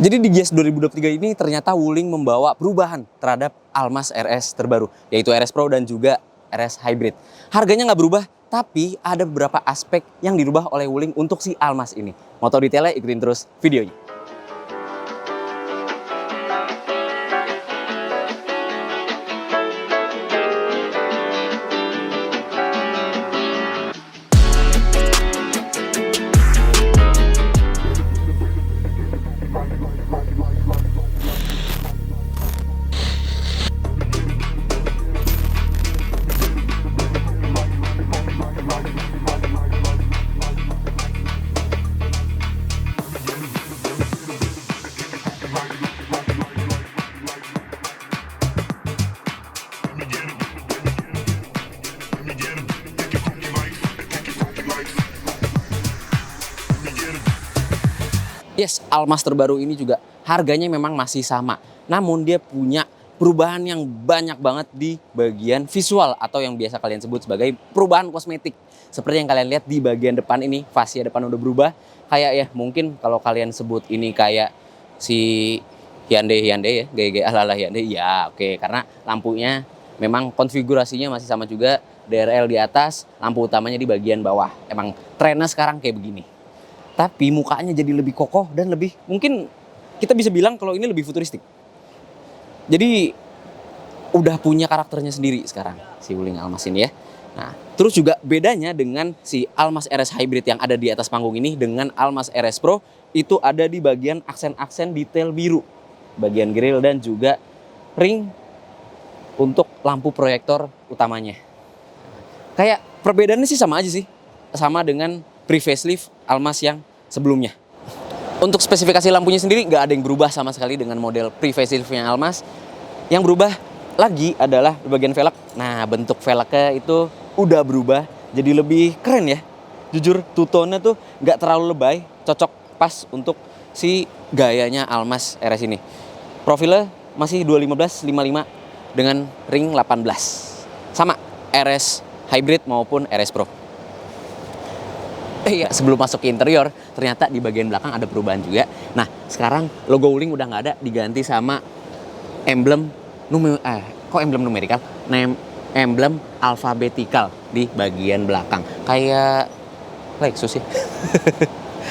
Jadi di Gias 2023 ini ternyata Wuling membawa perubahan terhadap Almas RS terbaru, yaitu RS Pro dan juga RS Hybrid. Harganya nggak berubah, tapi ada beberapa aspek yang dirubah oleh Wuling untuk si Almas ini. Mau tahu detailnya? Ikutin terus videonya. Yes, Almas terbaru ini juga harganya memang masih sama. Namun dia punya perubahan yang banyak banget di bagian visual atau yang biasa kalian sebut sebagai perubahan kosmetik. Seperti yang kalian lihat di bagian depan ini, fascia depan udah berubah. Kayak ya mungkin kalau kalian sebut ini kayak si Hyundai ya, gaya-gaya ala-ala Hyundai. Ya oke, karena lampunya memang konfigurasinya masih sama juga. DRL di atas, lampu utamanya di bagian bawah. Emang trennya sekarang kayak begini. Tapi mukanya jadi lebih kokoh dan lebih, mungkin kita bisa bilang kalau ini lebih futuristik. Jadi udah punya karakternya sendiri sekarang si Wuling Almas ini ya. Nah, terus juga bedanya dengan si Almas RS Hybrid yang ada di atas panggung ini dengan Almas RS Pro itu ada di bagian aksen-aksen detail biru, bagian grill dan juga ring untuk lampu proyektor utamanya. Kayak perbedaannya sih sama aja sih, sama dengan pre-facelift Almas yang sebelumnya. Untuk spesifikasi lampunya sendiri nggak ada yang berubah sama sekali dengan model pre-faceliftnya Almas. Yang berubah lagi adalah bagian velg. Nah, bentuk velgnya itu udah berubah jadi lebih keren ya. Jujur, two-tone-nya tuh nggak terlalu lebay, cocok pas untuk si gayanya Almas RS ini. Profilnya masih 215/55 dengan ring 18. Sama RS Hybrid maupun RS Pro. Iya, sebelum masuk ke interior, ternyata di bagian belakang ada perubahan juga. Nah, sekarang logo Wuling udah nggak ada, diganti sama emblem emblem numerikal? Emblem alfabetikal di bagian belakang. Kayak Lexus ya.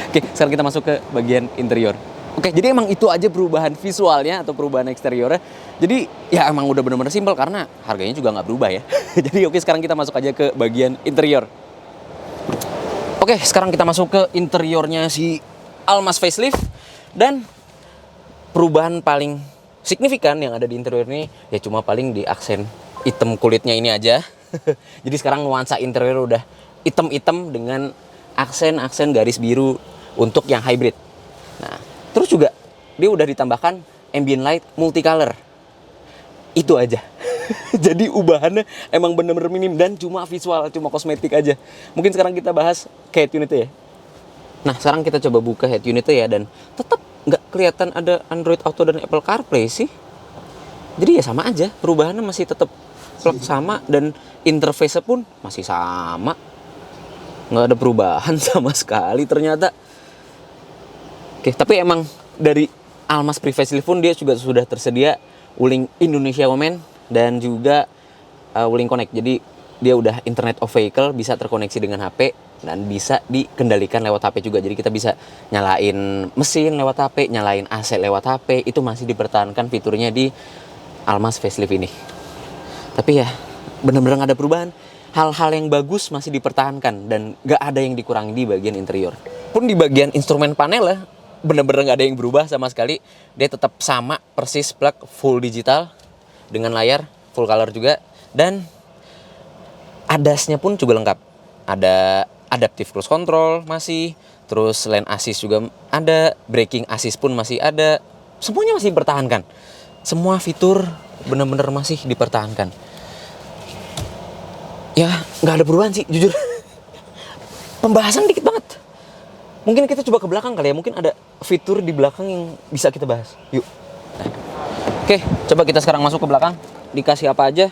Oke, sekarang kita masuk ke bagian interior. Oke, jadi emang itu aja perubahan visualnya atau perubahan eksteriornya. Jadi ya emang udah bener-bener simpel karena harganya juga nggak berubah ya. Jadi oke, sekarang kita masuk aja ke bagian interior. Oke, sekarang kita masuk ke interiornya si Almas facelift. Dan perubahan paling signifikan yang ada di interior ini ya cuma paling di aksen hitam kulitnya ini aja. Jadi sekarang nuansa interior udah hitam-hitam dengan aksen-aksen garis biru untuk yang hybrid. Nah, terus juga dia udah ditambahkan ambient light multicolor. Itu aja. Jadi ubahannya emang bener-bener minim dan cuma visual, cuma kosmetik aja. Mungkin sekarang kita bahas ke head unitnya ya. Nah, sekarang kita coba buka head unitnya ya, dan tetap nggak kelihatan ada Android Auto dan Apple CarPlay sih. Jadi ya sama aja, perubahannya masih tetap sama dan interface-nya pun masih sama. Nggak ada perubahan sama sekali ternyata. Oke, tapi emang dari Almas pre-facelift pun dia juga sudah tersedia Wuling Indonesia Women dan juga Wuling Connect. Jadi dia udah Internet of Vehicle, bisa terkoneksi dengan HP dan bisa dikendalikan lewat HP juga. Jadi kita bisa nyalain mesin lewat HP, nyalain AC lewat HP. Itu masih dipertahankan fiturnya di Almas facelift ini. Tapi ya bener-bener gak ada perubahan. Hal-hal yang bagus masih dipertahankan dan gak ada yang dikurangi di bagian interior. Pun di bagian instrumen panel ya, bener-bener gak ada yang berubah sama sekali. Dia tetap sama persis plug full digital dengan layar full color juga, dan ADAS-nya pun juga lengkap. Ada adaptive cruise control masih, terus lane assist juga ada, braking assist pun masih ada. Semuanya masih dipertahankan. Semua fitur bener-bener masih dipertahankan. Ya nggak ada perubahan sih jujur. Pembahasan dikit banget. Mungkin kita coba ke belakang kali ya. Mungkin ada fitur di belakang yang bisa kita bahas. Yuk. Oke, coba kita sekarang masuk ke belakang. Dikasih apa aja?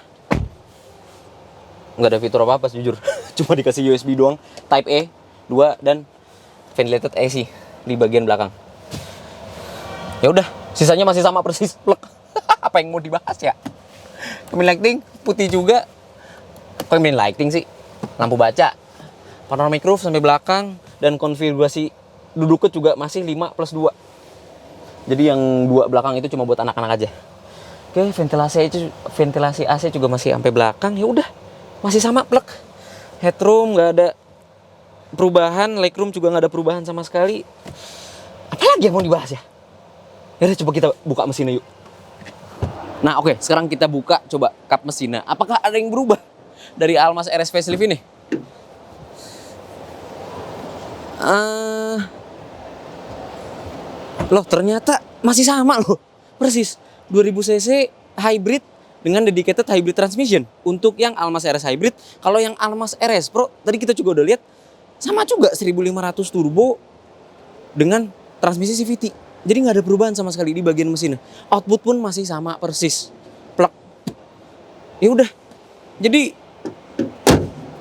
Nggak ada fitur apa-apa jujur. Cuma dikasih USB doang. Type A, 2, dan ventilated AC di bagian belakang. Ya udah, sisanya masih sama persis. Plek. Apa yang mau dibahas ya? Combine lighting putih juga. Combine lighting sih. Lampu baca, panoramic roof sampai belakang, dan konfigurasi duduknya juga masih 5+2. Jadi yang 2 belakang itu cuma buat anak-anak aja. Oke, ventilasi AC juga masih sampai belakang. Ya udah, masih sama plek. Headroom nggak ada perubahan, legroom juga nggak ada perubahan sama sekali. Apalagi yang mau dibahas ya? Ya udah, coba kita buka mesinnya yuk. Nah oke, sekarang kita buka coba kap mesinnya. Apakah ada yang berubah dari Almas RS facelift ini? Loh ternyata masih sama loh, persis 2000 cc hybrid dengan dedicated hybrid transmission untuk yang Almas RS hybrid. Kalau yang Almas RS Pro tadi kita juga udah lihat sama juga 1500 turbo dengan transmisi CVT. Jadi nggak ada perubahan sama sekali di bagian mesinnya. Output pun masih sama persis, plek. Ya udah, jadi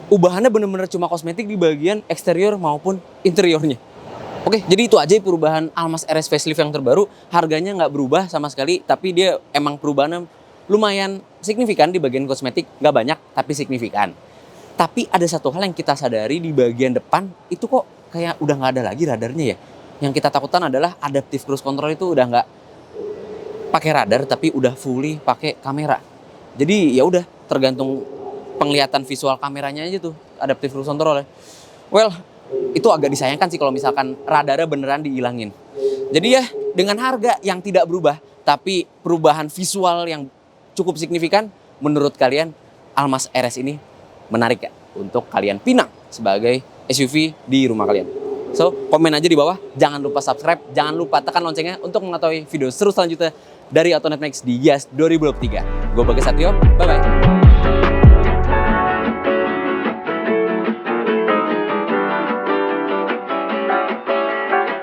ubahannya bener-bener cuma kosmetik di bagian eksterior maupun interiornya. Oke, jadi itu aja perubahan Almas RS facelift yang terbaru. Harganya nggak berubah sama sekali, tapi dia emang perubahannya lumayan signifikan di bagian kosmetik. Nggak banyak, tapi signifikan. Tapi ada satu hal yang kita sadari di bagian depan, itu kok kayak udah nggak ada lagi radarnya ya. Yang kita takutkan adalah adaptive cruise control itu udah nggak pakai radar, tapi udah fully pakai kamera. Jadi ya udah, tergantung penglihatan visual kameranya aja tuh, adaptive cruise control ya. Well, itu agak disayangkan sih kalau misalkan radarnya beneran dihilangin. Jadi ya, dengan harga yang tidak berubah, tapi perubahan visual yang cukup signifikan, menurut kalian Almas RS ini menarik ya untuk kalian pinang sebagai SUV di rumah kalian? So, komen aja di bawah, jangan lupa subscribe, jangan lupa tekan loncengnya untuk mengetahui video seru selanjutnya dari Autonet Max di Gias 2023. Gue Bagas Satyo, bye-bye.